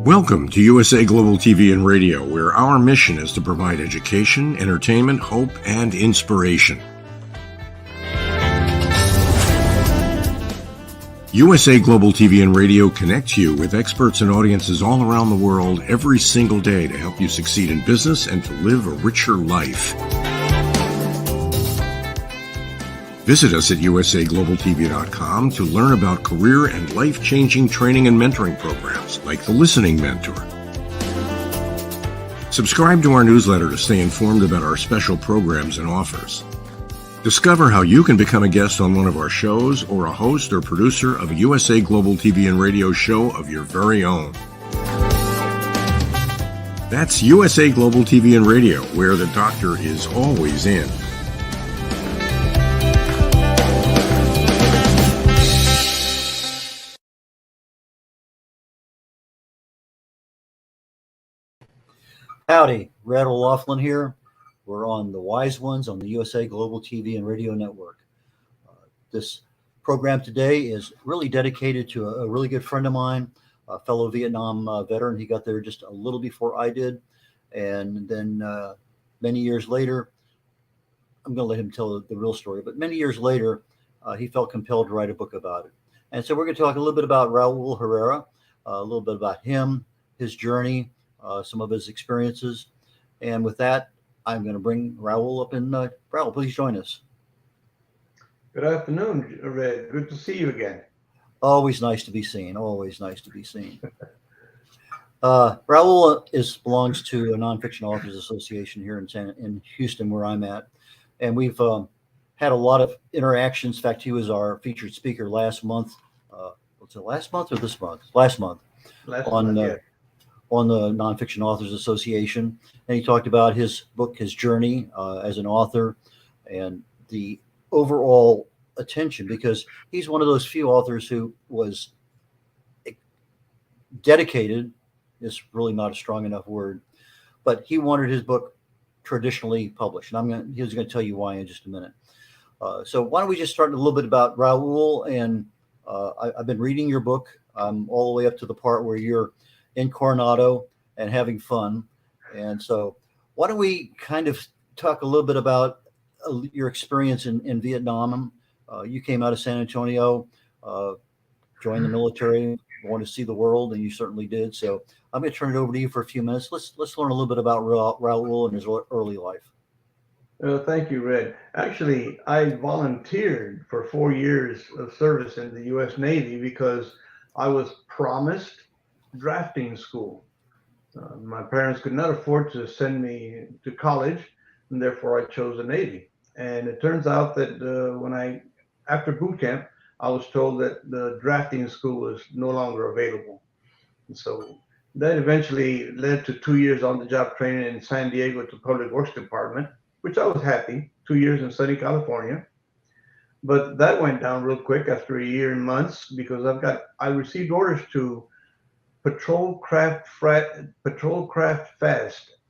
Welcome to USA Global TV and Radio, where our mission is to provide education, entertainment, hope, and inspiration. USA Global TV and Radio connects you with experts and audiences all around the world every single day to help you succeed in business and to live a richer life. Visit us at usaglobaltv.com to learn about career and life-changing training and mentoring programs like the Listening Mentor. Subscribe to our newsletter to stay informed about our special programs and offers. Discover how you can become a guest on one of our shows or a host or producer of a USA Global TV and Radio show of your very own. That's USA Global TV and Radio, where the doctor is always in. Howdy, Raul Herrara here. We're on the Wise Ones on the USA Global TV and Radio Network. This program today is really dedicated to a really good friend of mine, a fellow Vietnam veteran. He got there just a little before I did. And then many years later, I'm going to let him tell the real story, but many years later, he felt compelled to write a book about it. And so we're going to talk a little bit about Raul Herrara, a little bit about him, his journey, some of his experiences. And with that, I'm going to bring Raul up. And Raul, please join us. Good afternoon, Red. Good to see you again. Always nice to be seen. Always nice to be seen. Raul belongs to a Nonfiction Authors Association here in Houston, where I'm at. And we've had a lot of interactions. In fact, he was our featured speaker last month. Was it last month or this month? Last month. On the Nonfiction Authors Association. And he talked about his book, his journey as an author, and the overall attention, because he's one of those few authors who was dedicated, is really not a strong enough word, but he wanted his book traditionally published. And he's going to tell you why in just a minute. So why don't we just start a little bit about Raul? And I've been reading your book all the way up to the part where you're in Coronado and having fun. And so why don't we kind of talk a little bit about your experience in Vietnam. You came out of San Antonio, joined the military, wanted to see the world, and you certainly did. So I'm going to turn it over to you for a few minutes. Let's learn a little bit about Raul and his early life. Thank you, Red. Actually, I volunteered for 4 years of service in the U.S. Navy because I was promised drafting school. My parents could not afford to send me to college, and therefore I chose the Navy. And it turns out that after boot camp, I was told that the drafting school was no longer available. And so that eventually led to 2 years on-the-job training in San Diego to Public Works Department, which I was happy, 2 years in sunny California. But that went down real quick after a year and months, because I received orders to Patrol Craft Fast,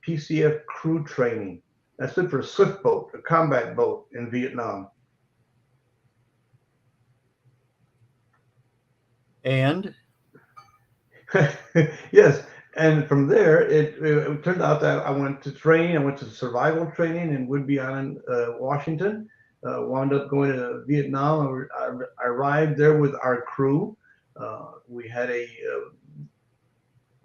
PCF crew training. That stood for Swift Boat, a combat boat in Vietnam. And? Yes, and from there, it turned out that I went to training. I went to survival training in Whidbey Island, Washington. Wound up going to Vietnam. I arrived there with our crew. We had a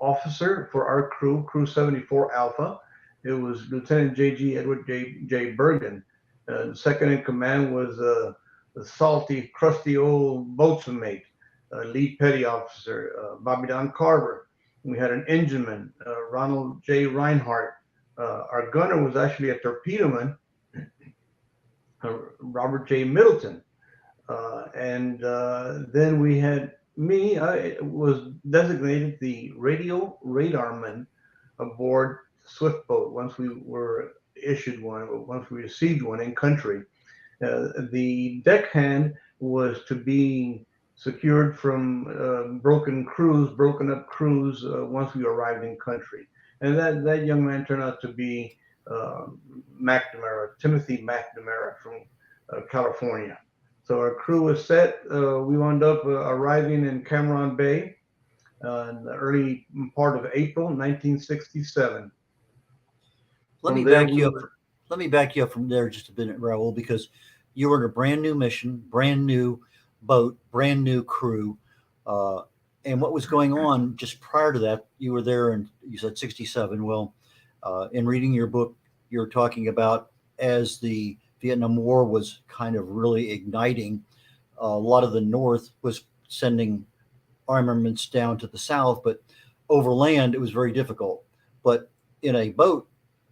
officer for our crew 74 Alpha. It was Lieutenant J.G. Edward J. Bergen. Second in command was the salty, crusty old boatswain mate, lead petty officer, Bobby Don Carver. We had an engineman, Ronald J. Reinhardt. Our gunner was actually a torpedoman, Robert J. Middleton. And then we had me. I was designated the radio radarman aboard Swift Boat once we were issued one, or once we received one in country. The deckhand was to be secured from broken up crews once we arrived in country. And that young man turned out to be Timothy McNamara from California. So our crew was set. We wound up arriving in Cameron Bay. in the early part of April 1967. Let me From there, back you up. Let me back you up from there just a bit, Raul, because you were in a brand new mission, brand new boat, brand new crew. And what was going on just prior to that? You were there, and you said 67. Well, in reading your book, you're talking about as the Vietnam War was kind of really igniting, a lot of the North was sending armaments down to the South, but over land, it was very difficult. But in a boat,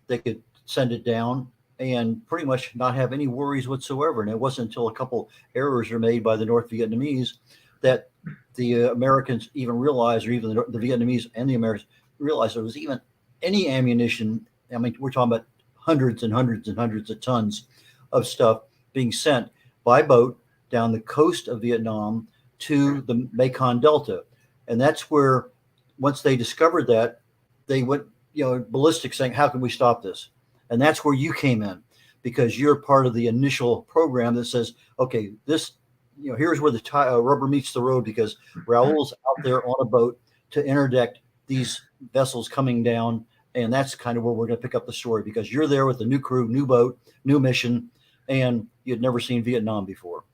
they could send it down and pretty much not have any worries whatsoever. And it wasn't until a couple errors are made by the North Vietnamese that the Americans even realized, or even the Vietnamese and the Americans realized there was even any ammunition. I mean, we're talking about hundreds and hundreds and hundreds of tons of stuff being sent by boat down the coast of Vietnam to the Mekong Delta. And that's where, once they discovered that, they went, ballistic, saying, how can we stop this? And that's where you came in, because you're part of the initial program that says, okay, this, here's where the rubber meets the road, because Raul's out there on a boat to interdict these vessels coming down. And that's kind of where we're going to pick up the story, because you're there with a new crew, new boat, new mission, and you'd never seen Vietnam before.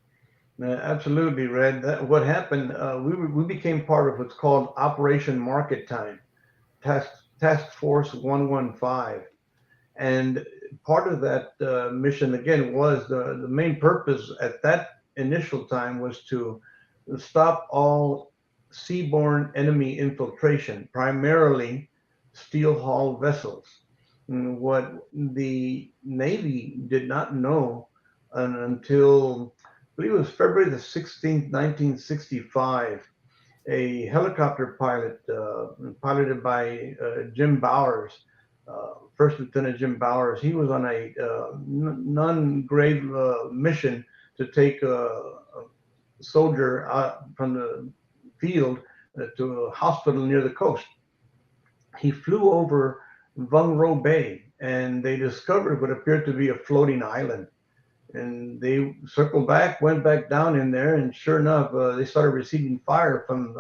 Absolutely, Red. What happened, we became part of what's called Operation Market Time, Task Force 115. And part of that mission, again, was the main purpose at that initial time was to stop all seaborne enemy infiltration, primarily steel hull vessels. And what the Navy did not know until, I believe it was February the 16th, 1965, a helicopter pilot piloted by Jim Bowers, First Lieutenant Jim Bowers. He was on a non-grave mission to take a soldier out from the field to a hospital near the coast. He flew over Vung Ro Bay, and they discovered what appeared to be a floating island. And they circled back, went back down in there, and sure enough, they started receiving fire from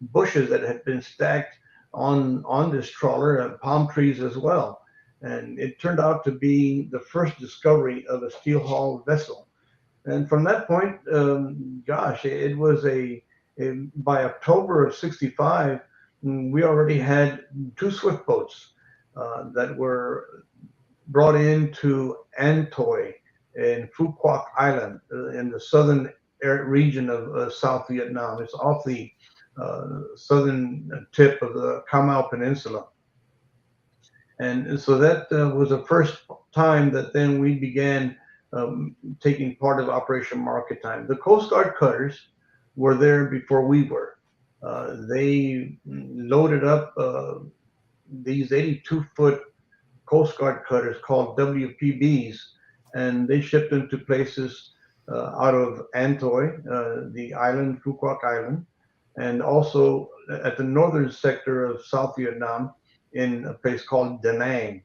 bushes that had been stacked on this trawler, and palm trees as well. And it turned out to be the first discovery of a steel hull vessel. And from that point, it was by October of 65, we already had 2 swift boats that were brought into Hanoi in Phu Quoc Island in the southern region of South Vietnam. It's off the southern tip of the Cà Mau Peninsula. And so that was the first time that then we began taking part of Operation Market Time. The Coast Guard cutters were there before we were. They loaded up these 82-foot Coast Guard cutters called WPBs, and they shipped them to places out of Hanoi, the island, Phu Quoc Island, and also at the northern sector of South Vietnam in a place called Da Nang.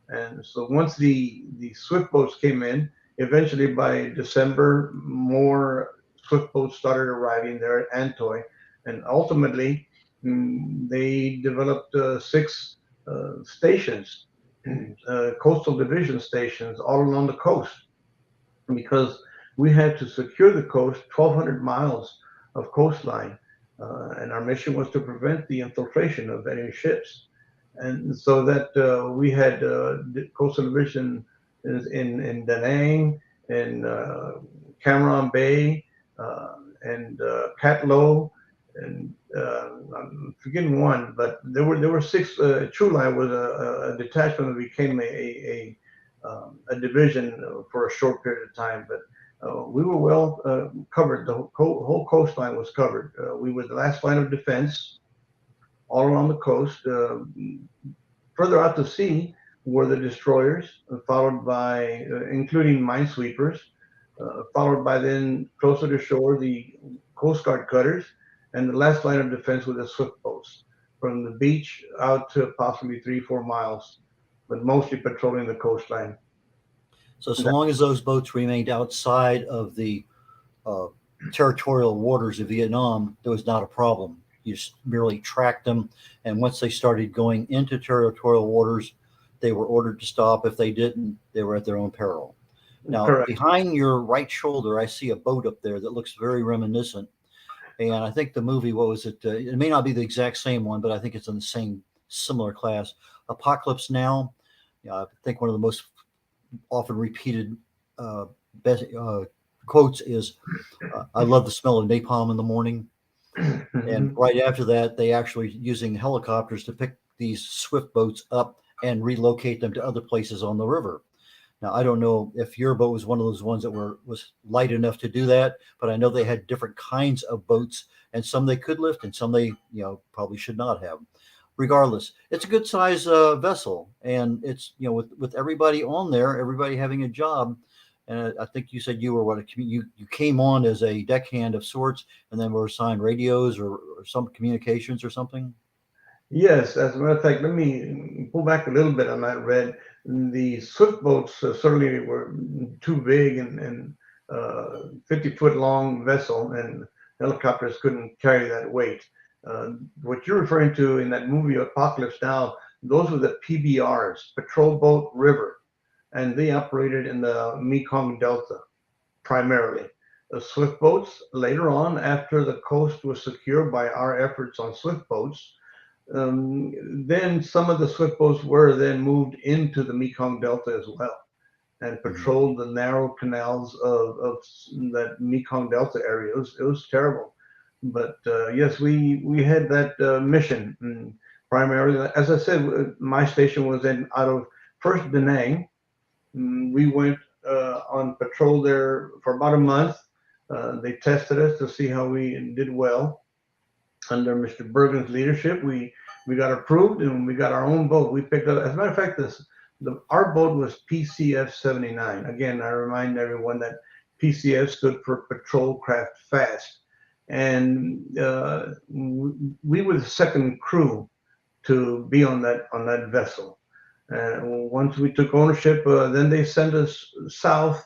And so once the swift boats came in, eventually by December, more swift boats started arriving there at Hanoi, and ultimately they developed 6 stations, coastal division stations all along the coast, because we had to secure the coast, 1,200 miles of coastline, and our mission was to prevent the infiltration of enemy ships. And so that we had coastal division in Da Nang, in Cam Bay, and Cat Lo, and I'm forgetting one, but there were 6. Chu Lai was a detachment that became a division for a short period of time, but we were well covered. The whole coastline was covered. We were the last line of defense all along the coast. Further out to sea were the destroyers, followed by, including minesweepers, followed by then closer to shore, the Coast Guard cutters, and the last line of defense were the swift boats from the beach out to possibly 3-4 miles, but mostly patrolling the coastline. So long as those boats remained outside of the territorial waters of Vietnam, there was not a problem. You just merely tracked them. And once they started going into territorial waters, they were ordered to stop. If they didn't, they were at their own peril. Now, Correct. behind your right shoulder, I see a boat up there that looks very reminiscent. And I think the movie, what was it? It may not be the exact same one, but I think it's in the same similar class. Apocalypse Now. I think one of the most often repeated best, quotes is, I love the smell of napalm in the morning. And right after that, they actually using helicopters to pick these swift boats up and relocate them to other places on the river. Now, I don't know if your boat was one of those ones that was light enough to do that, but I know they had different kinds of boats, and some they could lift and some they, probably should not have. Regardless, it's a good size vessel, and it's, with everybody on there, everybody having a job. And I think you said you were you came on as a deckhand of sorts, and then were assigned radios or some communications or something. Yes, as a matter of fact, let me pull back a little bit on that, Red. The swift boats certainly were too big and 50-foot long vessel, and helicopters couldn't carry that weight. What you're referring to in that movie Apocalypse Now, those were the PBRs, Patrol Boat River, and they operated in the Mekong Delta primarily. The swift boats, later on, after the coast was secured by our efforts on swift boats, then some of the swift boats were then moved into the Mekong Delta as well and patrolled the narrow canals of that Mekong Delta area. It was terrible. But yes, we had that mission. And primarily, as I said, my station was out of first Da Nang. We went on patrol there for about a month. They tested us to see how we did well. Under Mr. Bergen's leadership, we got approved and we got our own boat. We picked up, as a matter of fact, our boat was PCF 79. Again, I remind everyone that PCF stood for Patrol Craft Fast. And we were the second crew to be on that vessel. Once we took ownership, then they sent us south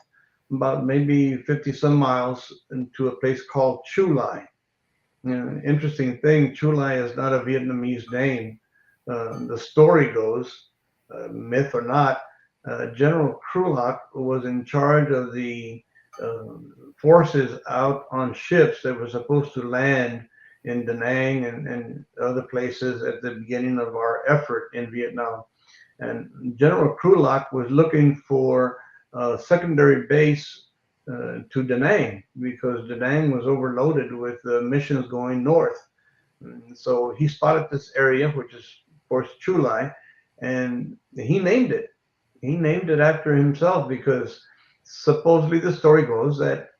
about maybe 50 some miles into a place called Chu Lai. Interesting thing, Chu Lai is not a Vietnamese name. The story goes, myth or not, General Krulak was in charge of the forces out on ships that were supposed to land in Da Nang and other places at the beginning of our effort in Vietnam. And General Krulak was looking for a secondary base to Da Nang because Da Nang was overloaded with missions going north. And so he spotted this area, which is, of course, Chu Lai, and he named it. He named it after himself because supposedly the story goes that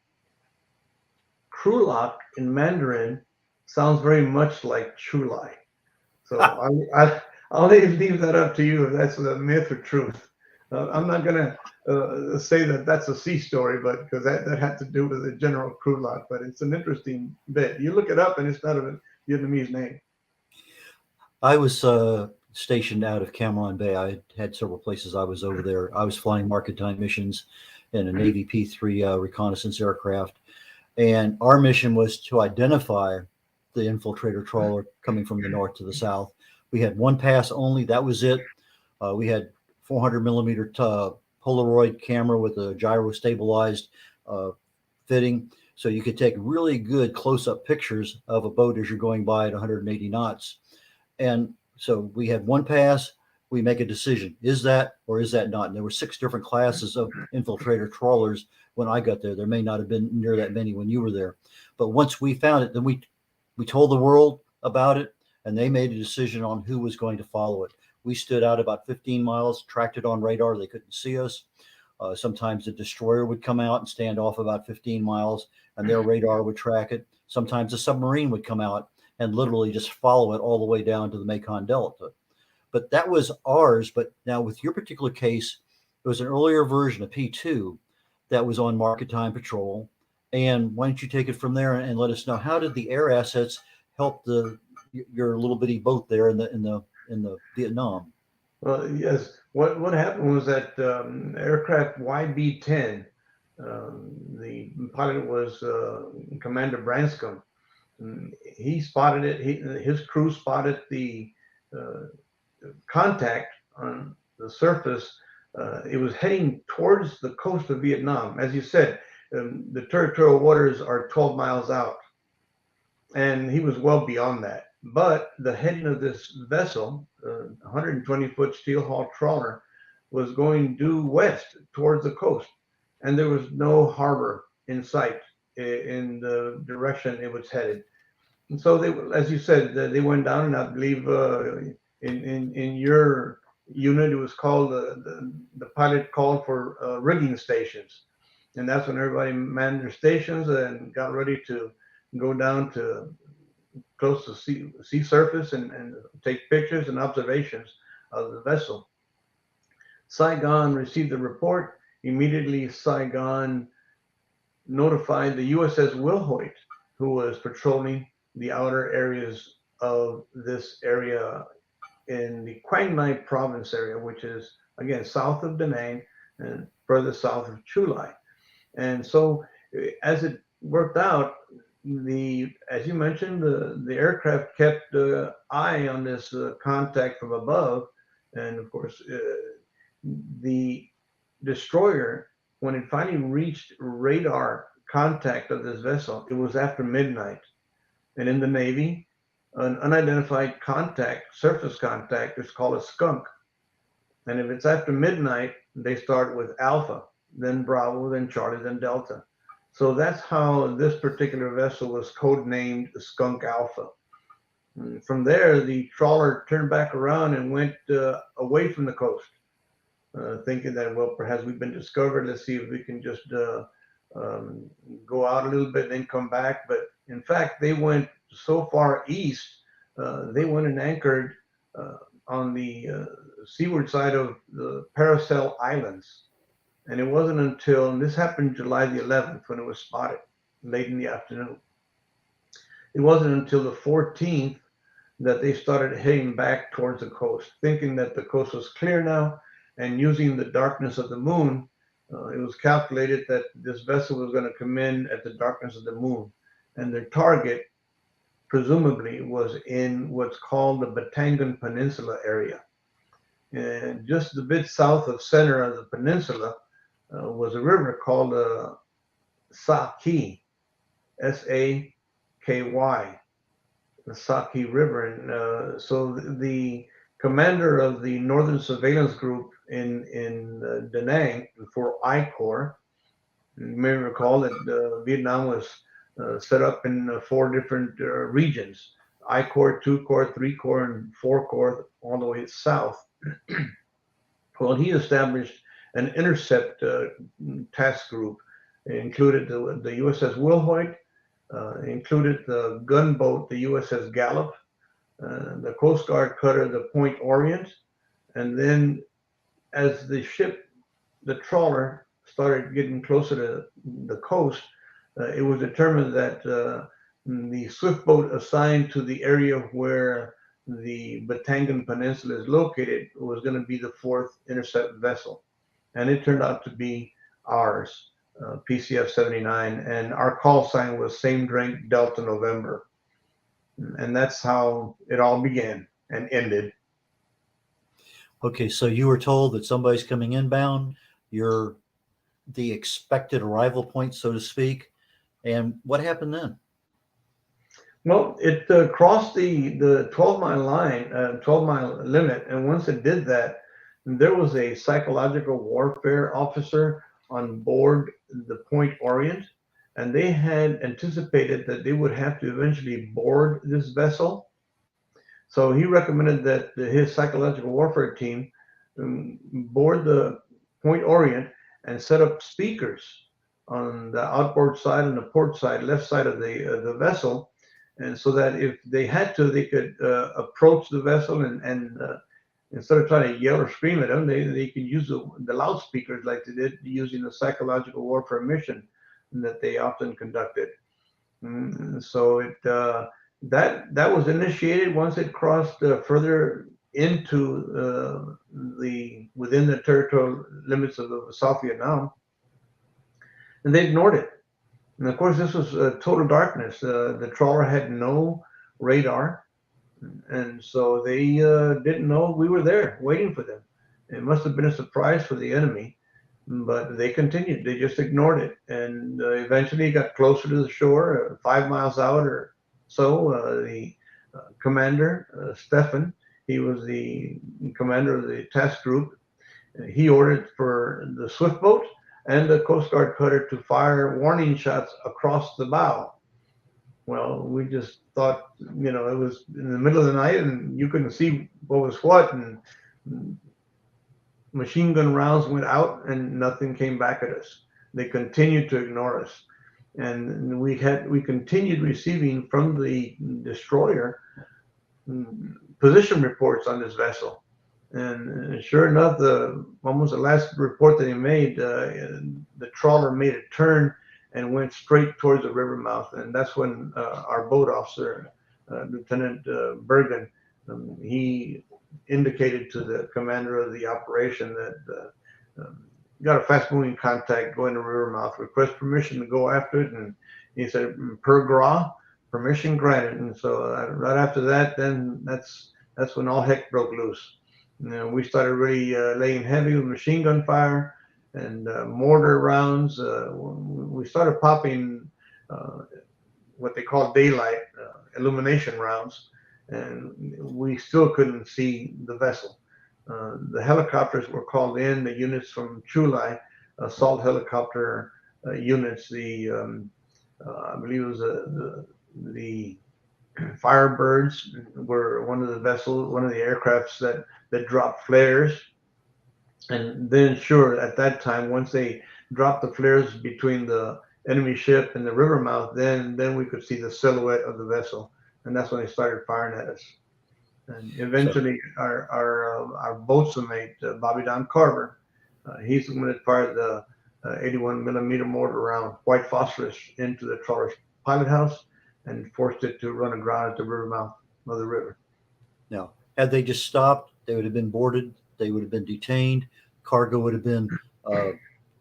Krulak in Mandarin sounds very much like Chu Lai. So I'll leave that up to you if that's a myth or truth. I'm not going to say that that's a sea story, but because that had to do with the General Krulak, but it's an interesting bit. You look it up and it's not a Vietnamese name. I was stationed out of Cam Ranh Bay. I had several places I was over there. I was flying market time missions in a Navy P-3 reconnaissance aircraft. And our mission was to identify the infiltrator trawler coming from the north to the south. We had one pass only. That was it. We had 400 millimeter Polaroid camera with a gyro stabilized fitting. So you could take really good close-up pictures of a boat as you're going by at 180 knots. And so we had one pass. We make a decision. Is that or is that not? And there were 6 different classes of infiltrator trawlers when I got there. There may not have been near that many when you were there. But once we found it, then we told the world about it, and they made a decision on who was going to follow it. We stood out about 15 miles, tracked it on radar. They couldn't see us. Sometimes the destroyer would come out and stand off about 15 miles, and their radar would track it. Sometimes a submarine would come out and literally just follow it all the way down to the Mekong Delta. But that was ours. But now with your particular case, it was an earlier version of P2 that was on market time patrol. And why don't you take it from there and let us know, how did the air assets help your little bitty boat there in the Vietnam? Well, yes. What happened was that aircraft YB-10, the pilot was Commander Branscombe. He spotted it. His crew spotted the contact on the surface. It was heading towards the coast of Vietnam. As you said, the territorial waters are 12 miles out, and he was well beyond that. But the heading of this vessel, 120-foot steel hull trawler, was going due west towards the coast, and there was no harbor in sight in the direction it was headed. And so they, as you said, they went down, and I believe in your unit it was called the pilot called for rigging stations, and that's when everybody manned their stations and got ready to go down to close to sea surface and take pictures and observations of the vessel. Saigon received the report. Immediately, Saigon notified the USS Wilhoit, who was patrolling the outer areas of this area in the Quang Ngai province area, which is, again, south of Da Nang and further south of Chu Lai. And so as it worked out, as you mentioned, the aircraft kept the eye on this contact from above. And of course, the destroyer, when it finally reached radar contact of this vessel, it was after midnight. And in the Navy, an unidentified contact, surface contact, is called a skunk. And if it's after midnight, they start with Alpha, then Bravo, then Charlie, then Delta. So that's how this particular vessel was codenamed Skunk Alpha. And from there, the trawler turned back around and went away from the coast, thinking that, well, perhaps we've been discovered. Let's see if we can just go out a little bit and then come back. But in fact, they went so far east, they went and anchored on the seaward side of the Paracel Islands. And it wasn't until, and this happened July the 11th when it was spotted late in the afternoon. It wasn't until the 14th that they started heading back towards the coast, thinking that the coast was clear now, and using the darkness of the moon, it was calculated that this vessel was going to come in at the darkness of the moon. And their target, presumably, was in what's called the Batangan Peninsula area. And just a bit south of center of the peninsula was a river called Saki, S-A-K-Y, the Saki River. And so the commander of the Northern Surveillance Group in Da Nang for I Corps, you may recall that Vietnam was set up in 4 different regions: I Corps, 2 Corps, 3 Corps, and 4 Corps, all the way south. Well, he established an intercept task group. It included the USS Wilhoit, included the gunboat, the USS Gallup, the Coast Guard cutter, the Point Orient. And then as the ship, the trawler, started getting closer to the coast, it was determined that the swift boat assigned to the area where the Batangan Peninsula is located was going to be the 4th intercept vessel. And it turned out to be ours, PCF 79. And our call sign was Same Drink Delta November. And that's how it all began and ended. Okay, so you were told that somebody's coming inbound. You're the expected arrival point, so to speak. And what happened then? Well, it crossed the 12-mile line, 12-mile limit. And once it did that, there was a psychological warfare officer on board the Point Orient, and they had anticipated that they would have to eventually board this vessel. So he recommended that his psychological warfare team board the Point Orient and set up speakers on the outboard side and the port side, left side of the vessel, and so that if they had to, they could approach the vessel and instead of trying to yell or scream at them, they could use the loudspeakers like they did using the psychological warfare mission that they often conducted. So it that was initiated once it crossed further into within the territorial limits of South Vietnam, and they ignored it. And of course, this was total darkness. The trawler had no radar, and so they didn't know we were there waiting for them. It must have been a surprise for the enemy, but they continued. They just ignored it, and eventually got closer to the shore, 5 miles out or so. The commander, Stefan, he was the commander of the task group. He ordered for the swift boat and the Coast Guard cutter to fire warning shots across the bow. Well, we just thought, it was in the middle of the night and you couldn't see what was what, and machine gun rounds went out and nothing came back at us. They continued to ignore us. And we continued receiving from the destroyer position reports on this vessel. And sure enough, almost the last report that he made, the trawler made a turn and went straight towards the river mouth. And that's when our boat officer, Lieutenant Bergen, he indicated to the commander of the operation that got a fast-moving contact going to river mouth, request permission to go after it. And he said, per gra, permission granted. And so right after that, then that's when all heck broke loose. We started really laying heavy with machine gun fire and mortar rounds. We started popping what they call daylight illumination rounds, and we still couldn't see the vessel. The helicopters were called in, the units from Chulai, assault helicopter units, I believe it was the Firebirds were one of the aircrafts that dropped flares. And then sure, at that time, once they dropped the flares between the enemy ship and the river mouth, then we could see the silhouette of the vessel. And that's when they started firing at us. And eventually our boatswain mate, Bobby Don Carver, he's the one that fired the 81 millimeter mortar round, white phosphorus, into the trawler's pilot house and forced it to run aground at the river mouth of the river. Now, had they just stopped, they would have been boarded, they would have been detained, cargo would have been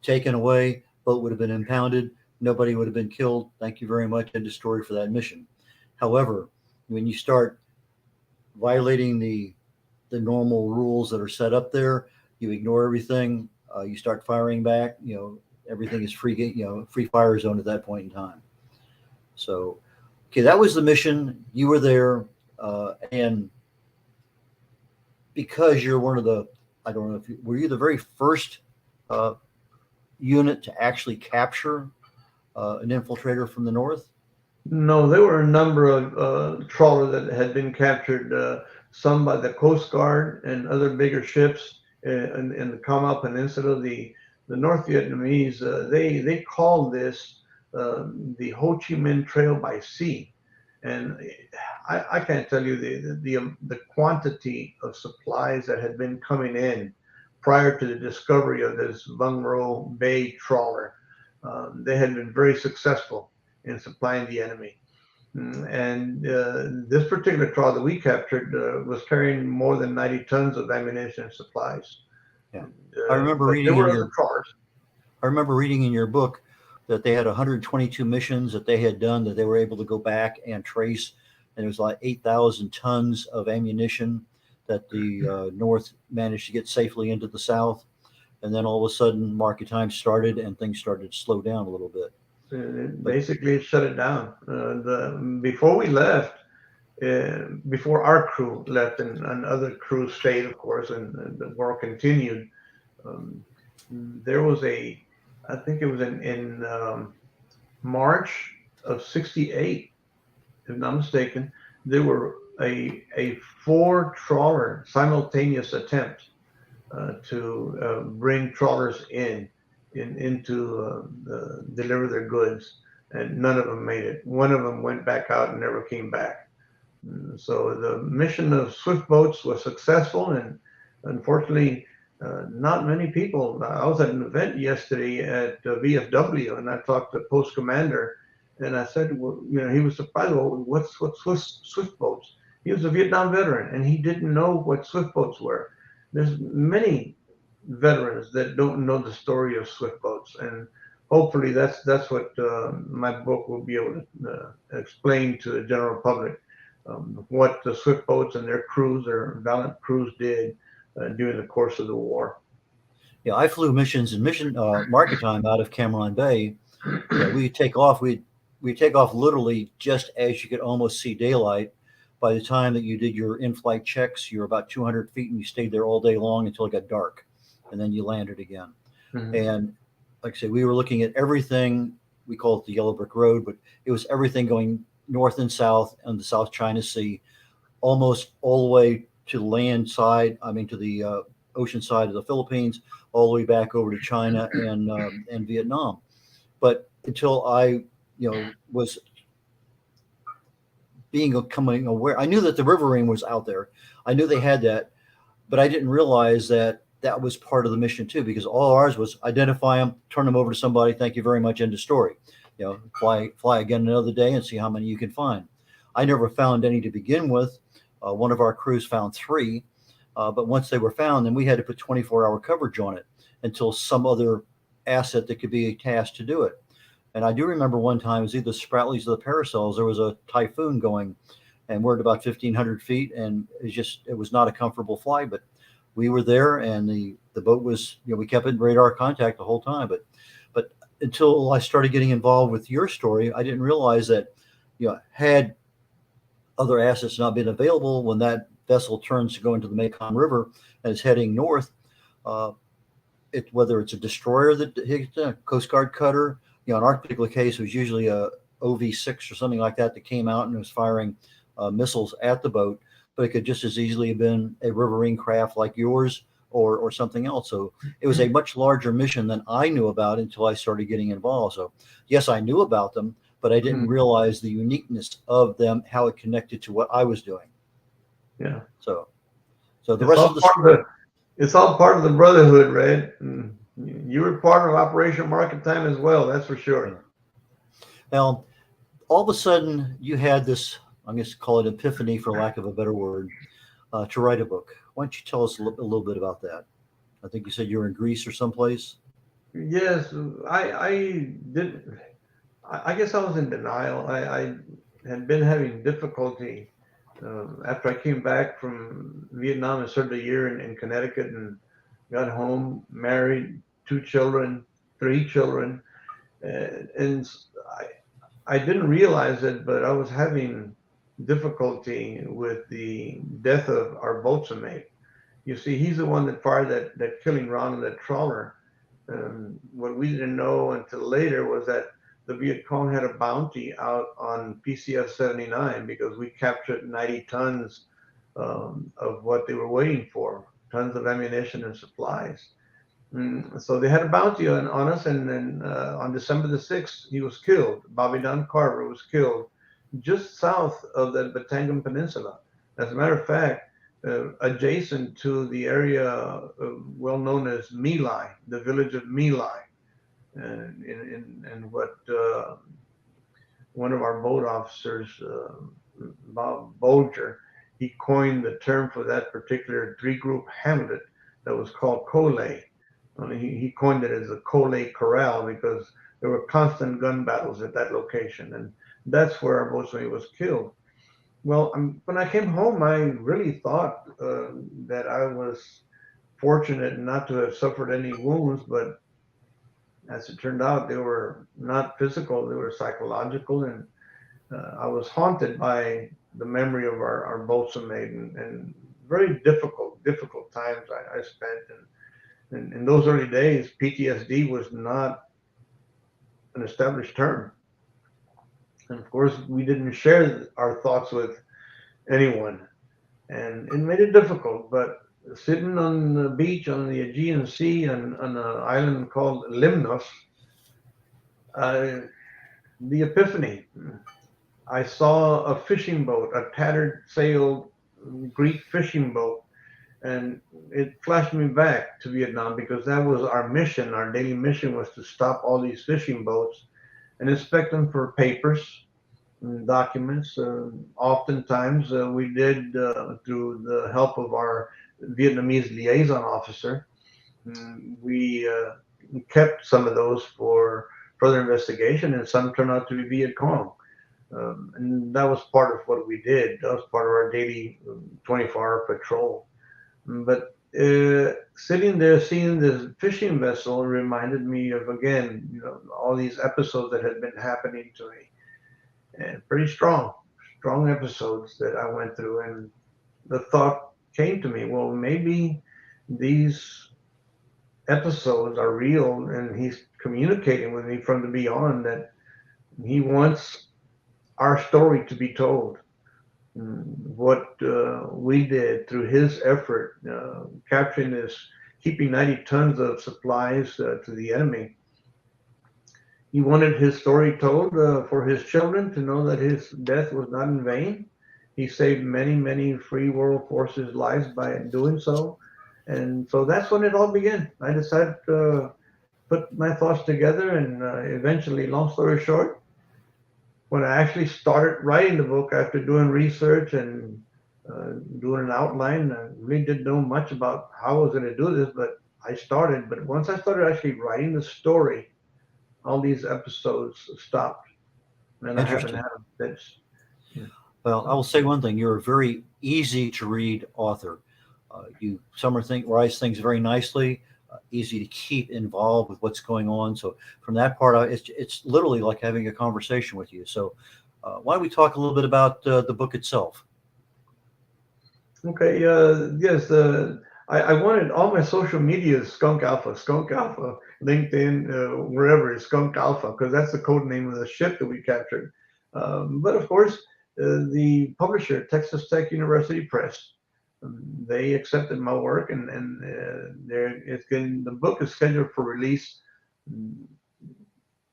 taken away, boat would have been impounded, nobody would have been killed. Thank you very much, end of story for that mission. However, when you start violating the normal rules that are set up there, you ignore everything, you start firing back, everything is free fire zone at that point in time. So, okay, that was the mission. You were there, and because you're one of the, I don't know if were you the very first unit to actually capture an infiltrator from the north? No, there were a number of trawlers that had been captured, some by the Coast Guard and other bigger ships in the Kamal Peninsula. The North Vietnamese, they called this the Ho Chi Minh Trail by sea. And I can't tell you the quantity of supplies that had been coming in prior to the discovery of this Vung Ro Bay trawler. They had been very successful in supplying the enemy. And this particular trawler that we captured was carrying more than 90 tons of ammunition and supplies. Yeah, And, I remember reading there were other trawlers. I remember reading in your book that they had 122 missions that they had done that they were able to go back and trace, and it was like 8,000 tons of ammunition that the North managed to get safely into the South. And then all of a sudden, market time started and things started to slow down a little bit. Basically, it shut it down. Before we left, before our crew left and other crews stayed, of course, and the war continued, there was I think it was in March of '68, if not mistaken, there were a 4 trawler simultaneous attempt to bring trawlers into deliver their goods, and none of them made it. One of them went back out and never came back. So the mission of swift boats was successful, and unfortunately, not many people. I was at an event yesterday at VFW, and I talked to the post commander, and I said, well, he was surprised. Well, what's swift boats? He was a Vietnam veteran, and he didn't know what swift boats were. There's many veterans that don't know the story of swift boats, and hopefully that's what my book will be able to explain to the general public, what the swift boats and their crews, their valiant crews, did during the course of the war. Yeah, I flew missions in market time out of Cameron Bay. Yeah, we take off. We take off literally just as you could almost see daylight. By the time that you did your in-flight checks, you're about 200 feet, and you stayed there all day long until it got dark, and then you landed again. Mm-hmm. And like I say, we were looking at everything. We call it the Yellow Brick Road, but it was everything going north and south on the South China Sea, almost all the way to the land side. I mean, to the ocean side of the Philippines, all the way back over to China and Vietnam. But until I, was becoming aware, I knew that the riverine was out there. I knew they had that, but I didn't realize that that was part of the mission too, because all ours was identify them, turn them over to somebody. Thank you very much. End of story. Fly again another day and see how many you can find. I never found any to begin with. One of our crews found 3, but once they were found, then we had to put 24-hour coverage on it until some other asset that could be tasked to do it. And I do remember one time, it was either Spratlys or the Parasols, there was a typhoon going, and we're at about 1,500 feet, and it was not a comfortable flight, but we were there, and the boat was, we kept in radar contact the whole time. But until I started getting involved with your story, I didn't realize that, had other assets not been available, when that vessel turns to go into the Mekong River and is heading north, whether it's a destroyer that hits a Coast Guard cutter, in our particular case, it was usually a OV-6 or something like that came out and was firing missiles at the boat, but it could just as easily have been a riverine craft like yours or something else. So it was a much larger mission than I knew about until I started getting involved. So yes, I knew about them, but I didn't realize the uniqueness of them, how it connected to what I was doing. Yeah. So the rest of the story. It's all part of the brotherhood, Red. You were part of Operation Market Time as well, that's for sure. Now, all of a sudden, you had this, I'm going to call it epiphany, for lack of a better word, to write a book. Why don't you tell us a little bit about that? I think you said you were in Greece or someplace. Yes, I did. I guess I was in denial. I had been having difficulty after I came back from Vietnam and served a year in Connecticut and got home, married, 2 children, 3 children, and I didn't realize it, but I was having difficulty with the death of our boatswain mate. You see, he's the one that fired that killing round in that trawler. What we didn't know until later was that the Viet Cong had a bounty out on PCF 79 because we captured 90 tons of what they were waiting for, tons of ammunition and supplies. So they had a bounty on us, and then on December the 6th, he was killed. Bobby Don Carver was killed just south of the Batangan Peninsula. As a matter of fact, adjacent to the area well known as My Lai, the village of My Lai, and what one of our boat officers, Bob Bolger, he coined the term for that particular 3-group hamlet that was called Colay. He coined it as the Colay Corral because there were constant gun battles at that location, and that's where our boatswain was killed. Well, when I came home, I really thought that I was fortunate not to have suffered any wounds, but as it turned out, they were not physical, they were psychological, and I was haunted by the memory of our boatswain mate, and very difficult times I spent. And in those early days, PTSD was not an established term. And of course, we didn't share our thoughts with anyone, and it made it difficult. But sitting on the beach on the Aegean Sea on an island called Limnos, the epiphany. I saw a fishing boat, a tattered sailed Greek fishing boat, and it flashed me back to Vietnam because that was our mission. Our daily mission was to stop all these fishing boats and inspect them for papers and documents. Oftentimes, we did through the help of our Vietnamese liaison officer. We kept some of those for further investigation, and some turned out to be Viet Cong. And that was part of what we did. That was part of our daily 24-hour patrol. But sitting there seeing this fishing vessel reminded me of, again, all these episodes that had been happening to me, and pretty strong episodes that I went through. And the thought came to me, well, maybe these episodes are real, and he's communicating with me from the beyond, that he wants our story to be told. What we did through his effort, capturing this, keeping 90 tons of supplies to the enemy. He wanted his story told for his children to know that his death was not in vain. He saved many, many free world forces' lives by doing so. And so that's when it all began. I decided to put my thoughts together, and eventually, long story short, when I actually started writing the book after doing research and doing an outline, I really didn't know much about how I was going to do this, but I started. But once I started actually writing the story, all these episodes stopped, and I haven't had them since. Well, I will say one thing: you're a very easy to read author. You summarize things very nicely. Easy to keep involved with what's going on. So from that part, it's literally like having a conversation with you. So why don't we talk a little bit about the book itself? Okay. Yes. I wanted all my social media is Skunk Alpha, LinkedIn, wherever is Skunk Alpha, because that's the code name of the ship that we captured. But of course, the publisher, Texas Tech University Press, they accepted my work, and the book is scheduled for release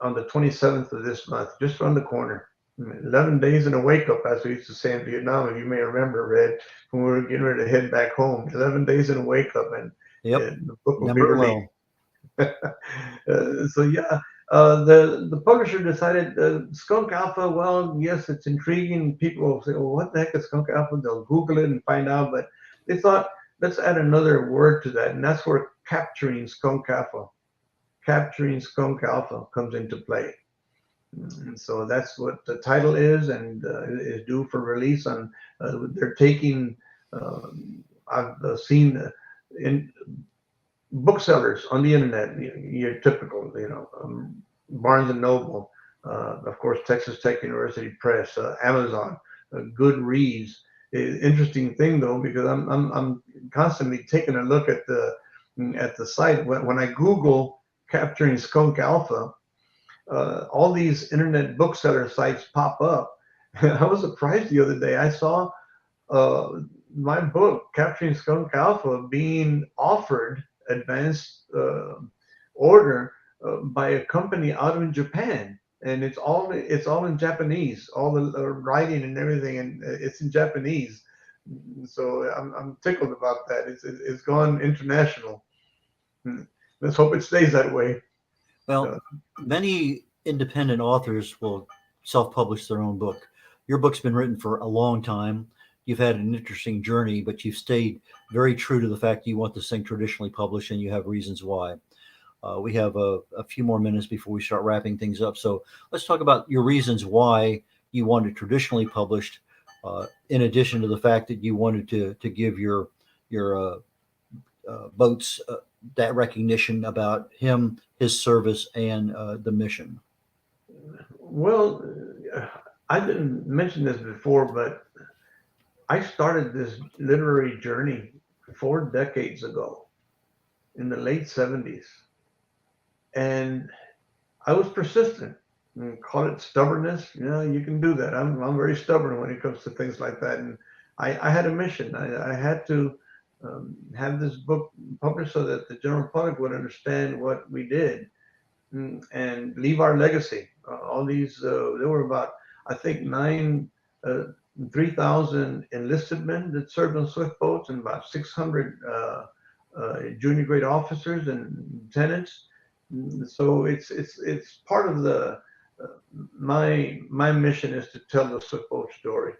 on the 27th of this month, just around the corner. 11 days in a wake up, as we used to say in Vietnam, if you may remember, Red, when we were getting ready to head back home. 11 days in a wake up, and the book will be released. So yeah, the publisher decided Skunk Alpha. Well, yes, it's intriguing. People will say, "Well, what the heck is Skunk Alpha?" They'll Google it and find out. But they thought, let's add another word to that, and that's where capturing Skunk Alpha comes into play. And so that's what the title is, and is due for release on. They're taking. I've seen in booksellers on the internet, your typical, Barnes and Noble, of course, Texas Tech University Press, Amazon, Goodreads. Interesting thing though, because I'm constantly taking a look at the site. When I Google capturing Skunk Alpha, all these internet bookseller sites pop up. I was surprised the other day. I saw my book, Capturing Skunk Alpha, being offered advanced order by a company out in Japan, and it's all in Japanese, all the writing and everything, and it's in Japanese. So I'm tickled about that. It's gone international. Let's hope it stays that way. Well, many independent authors will self-publish their own book. Your book's been written for a long time. You've had an interesting journey, but you've stayed very true to the fact that you want this thing traditionally published, and you have reasons why. We have a few more minutes before we start wrapping things up. So let's talk about your reasons why you wanted traditionally published, in addition to the fact that you wanted to give your boats that recognition about him, his service, and the mission. Well, I didn't mention this before, but I started this literary journey 4 decades ago in the late 70s. And I was persistent. Call it stubbornness. You can do that. I'm very stubborn when it comes to things like that. And I had a mission. I had to have this book published so that the general public would understand what we did and leave our legacy. All these, there were about, I think, 3,000 enlisted men that served on swift boats, and about 600 junior grade officers and lieutenants. So it's part of the my mission is to tell the swift boat story.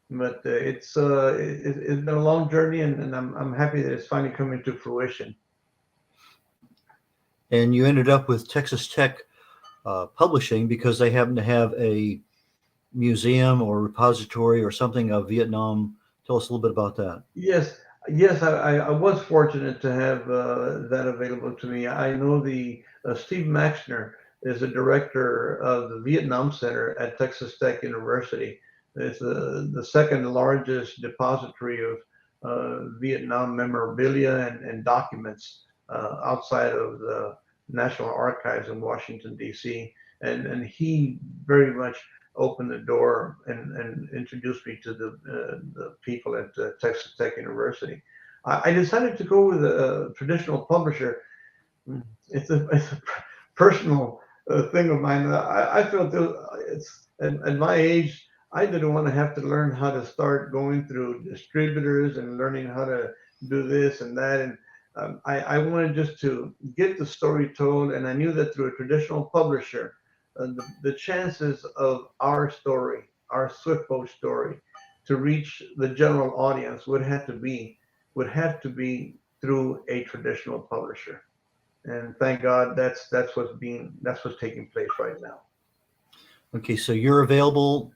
But it's been a long journey, and I'm happy that it's finally coming to fruition. And you ended up with Texas Tech Publishing because they happen to have a museum or repository or something of Vietnam. Tell us a little bit about that. Yes, yes, I was fortunate to have that available to me. I know the Steve Maxner is the director of the Vietnam Center at Texas Tech University. It's the second largest depository of Vietnam memorabilia and documents outside of the National Archives in Washington, D.C. And he very much opened the door and introduced me to the people at Texas Tech University. I decided to go with a traditional publisher. It's a personal thing of mine. I felt it's at my age, I didn't want to have to learn how to start going through distributors and learning how to do this and that. And I wanted just to get the story told. And I knew that through a traditional publisher, the chances of our story, our Swift Boat story, to reach the general audience would have to be through a traditional publisher. And thank God that's what's taking place right now. Okay, so you're available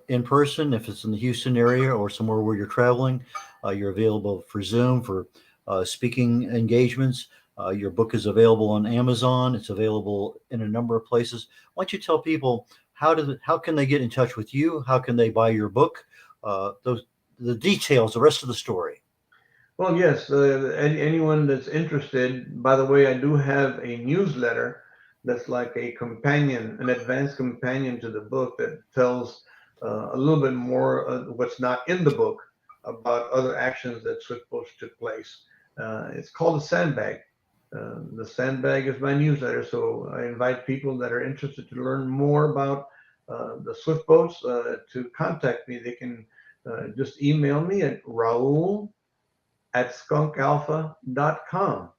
in person if it's in the Houston area or somewhere where you're traveling. You're available for Zoom for speaking engagements. Your book is available on Amazon. It's available in a number of places. Why don't you tell people how can they get in touch with you? How can they buy your book? The details, the rest of the story. Well, yes, anyone that's interested. By the way, I do have a newsletter that's like a companion, an advanced companion to the book that tells a little bit more of what's not in the book about other actions that Swift Boats took place. It's called the Sandbag. The Sandbag is my newsletter, so I invite people that are interested to learn more about the Swift Boats to contact me. They can just email me at raul@skunkalpha.com.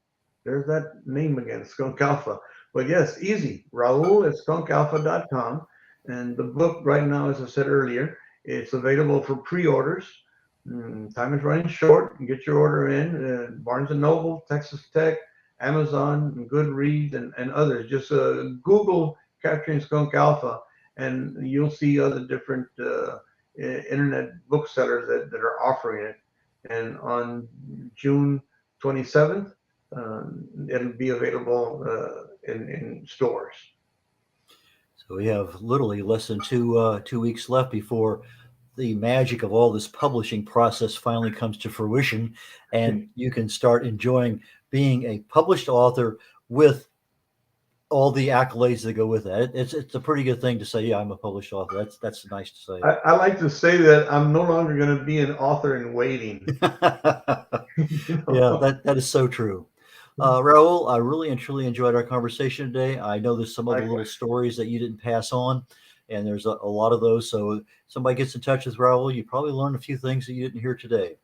There's that name again, Skunk Alpha. But yes, easy. Raul@skunkalpha.com. And the book right now, as I said earlier, it's available for pre-orders. Time is running short. You get your order in. Barnes & Noble, Texas Tech, Amazon, Goodreads, and others. Just Google Capturing Skunk Alpha, and you'll see other different internet booksellers that are offering it. And on June 27th, it'll be available in stores. So we have literally less than 2 weeks left before the magic of all this publishing process finally comes to fruition, and you can start enjoying being a published author with all the accolades that go with that. It's a pretty good thing to say, yeah, I'm a published author. That's nice to say. I like to say that I'm no longer going to be an author in waiting. Yeah, that is so true. Raul, I really and truly enjoyed our conversation today. I know there's some other little stories that you didn't pass on, and there's a lot of those. So if somebody gets in touch with Raul, you probably learned a few things that you didn't hear today.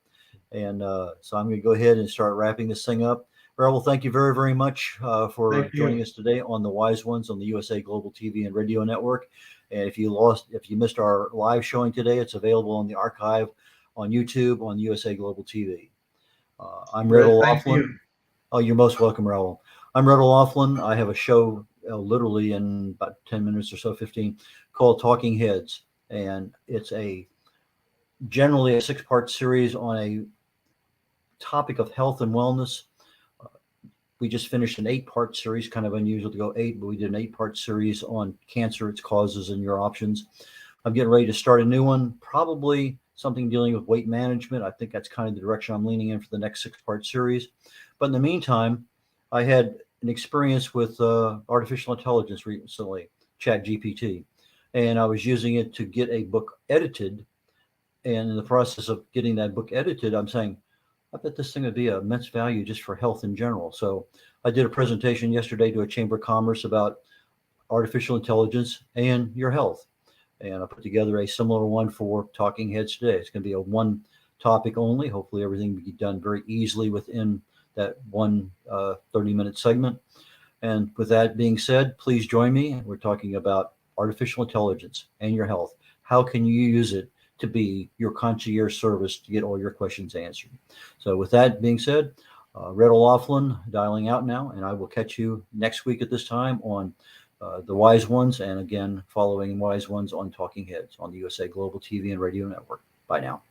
And so I'm going to go ahead and start wrapping this thing up. Raul, thank you very, very much for joining us today on The Wise Ones on the USA Global TV and Radio Network. And if you missed our live showing today, it's available on the archive on YouTube on USA Global TV. I'm Raul Laughlin. Oh, you're most welcome, Raul. I'm Raul Laughlin. I have a show literally in about 10 minutes or so, 15, called Talking Heads. And it's generally a 6-part series on a topic of health and wellness. We just finished an 8-part series, kind of unusual to go 8, but we did an 8-part series on cancer, its causes, and your options. I'm getting ready to start a new one, probably something dealing with weight management. I think that's kind of the direction I'm leaning in for the next 6-part series. But in the meantime, I had an experience with artificial intelligence recently, ChatGPT, and I was using it to get a book edited. And in the process of getting that book edited, I'm saying, I bet this thing would be of immense value just for health in general. So I did a presentation yesterday to a Chamber of Commerce about artificial intelligence and your health. And I put together a similar one for Talking Heads today. It's going to be a one topic only. Hopefully everything will be done very easily within that one 30-minute segment. And with that being said, please join me. We're talking about artificial intelligence and your health. How can you use it to be your concierge service to get all your questions answered? So with that being said, Red O'Loughlin dialing out now, and I will catch you next week at this time on the Wise Ones, and again, following Wise Ones on Talking Heads on the USA Global TV and Radio Network. Bye now.